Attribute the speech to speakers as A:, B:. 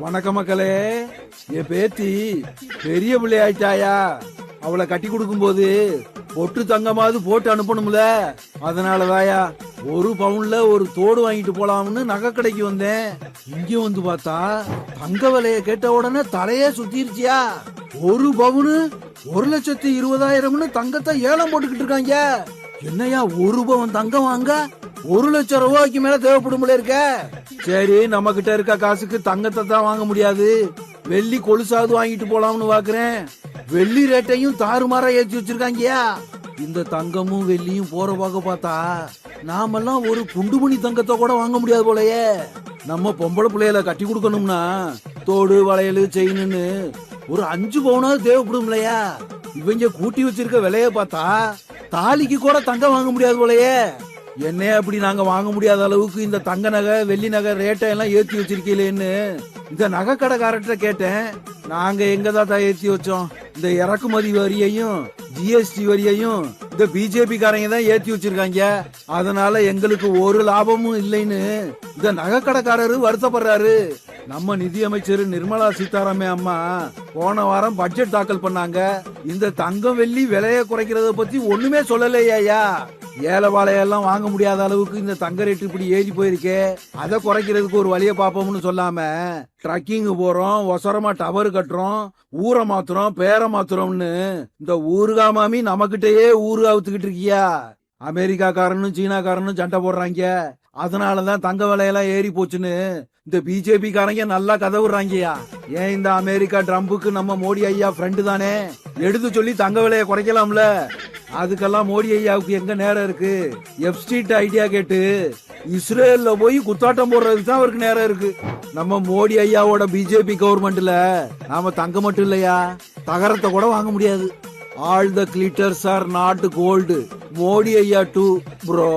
A: வணக்கம் மக்களே. என் பேத்தி பெரிய பிள்ளை ஆயிட்டாயா. அவளை கட்டி கொடுக்கும் போது பொட்டு தங்கமாவது போட்டு அனுப்பணும்ல. அதனாலதாயா ஒரு பவுன்ல ஒரு தோடு வாங்கிட்டு போலாம்னு நகை கடைக்கு வந்தேன். இங்க வந்து பார்த்தா தங்க விலைய கேட்ட உடனே தலையே சுத்திருச்சியா. ஒரு பவுனு 1,20,000 தங்கத்தை ஏலம் போட்டுக்கிட்டு இருக்காங்க. என்னையா ஒரு பவுன் தங்கம் வாங்க 1,00,000 ரூபாய்க்கு மேல தேவைப்படும்ல இருக்க. சரி, நம்ம கிட்ட இருக்க காசுக்கு தங்கத்தை தான் வாங்க முடியாது, வெள்ளி கொலுசாவது வாங்கிட்டு போலாம்னு பாக்குறேன். வெள்ளி ரேட்டையும் தாறுமாறா ஏற்றி வச்சிருக்காங்கயா. இந்த தங்கமும் வெள்ளியும் போற பார்க்க பார்த்தா நாமெல்லாம் ஒரு குண்டுமணி தங்கத்தை கூட வாங்க முடியாது போலயே. நம்ம பொம்பளை பிள்ளையில கட்டி கொடுக்கணும்னா தோடு வளையல் செயின்னு ஒரு 5 பவுனாவது தேவைப்படும் இல்லையா. இவங்க கூட்டி வச்சிருக்க விலைய பார்த்தா தாலிக்கு கூட தங்கம் வாங்க முடியாது போலயே. என்ன அப்படி நாங்க வாங்க முடியாத அளவுக்கு இந்த தங்க நகை வெள்ளி நகை ரேட்டை எல்லாம் ஏத்தி வச்சிருக்கீங்களேன்னு இந்த நகை கடைக்காரர்கிட்ட கேட்டேன். நாங்க எங்க தான் ஏத்தி வச்சோம், இந்த இறக்குமதி வரியையும் ஜிஎஸ்டி வரியையும் இந்த பிஜேபி காரங்க தான் ஏத்தி வச்சிருக்காங்க. அதனால எங்களுக்கு ஒரு லாபமும் இல்லைன்னு இந்த நகை கடைக்காரரு வருத்தப்படுறாரு. நம்ம நிதியமைச்சர் நிர்மலா சீதாராமன் அம்மா போன வாரம் பட்ஜெட் தாக்கல் பண்ணாங்க. இந்த தங்கம் வெள்ளி விலைய குறைக்கிறத பத்தி ஒண்ணுமே சொல்லலையா. ஏழை வாழையெல்லாம் வாங்க முடியாத அளவுக்கு இந்த தங்க ரேட்டு இப்படி ஏறி போயிருக்கே, அதை குறைக்கிறதுக்கு ஒரு வழியை பாப்போம்னு சொல்லாம ட்ரக்கிங் போறோம், ஒசரமா டவர் கட்டுறோம், ஊரை மாத்துறோம், பேரை மாத்துறோம்னு இந்த ஊருகா மாமி நம்மகிட்டயே ஊரு அவுத்துக்கிட்டு இருக்கியா. அமெரிக்காக்காரனும் சீனாக்காரனும் சண்டை போடுறாங்க. அதனாலதான் தங்க விலையெல்லாம் ஏறி போச்சுன்னு இந்த பிஜேபி காரங்க நல்லா கதவுறாங்கயா. ஏன் இந்த அமெரிக்கா ட்ரம்புக்கு நம்ம மோடி ஐயா ஃப்ரெண்டு தானே, எடுத்து சொல்லி தங்க விலையை குறைக்கலாம்ல. அதுக்கெல்லாம் மோடி ஐயாவுக்கு எங்க நேரம் இருக்கு. எப்ஸ்டீட் ஐடியா கேட்டு இஸ்ரேல்ல போய் குத்தாட்டம் போடுறதுக்கு தான் அவருக்கு நேரம் இருக்கு. நம்ம மோடி ஐயாவோட பிஜேபி கவர்மெண்ட்ல நாம தங்க மட்டும் இல்லையா, தகரத்தை கூட வாங்க முடியாது. All the glitters are not gold. Modi ஐயா டூ ப்ரோ.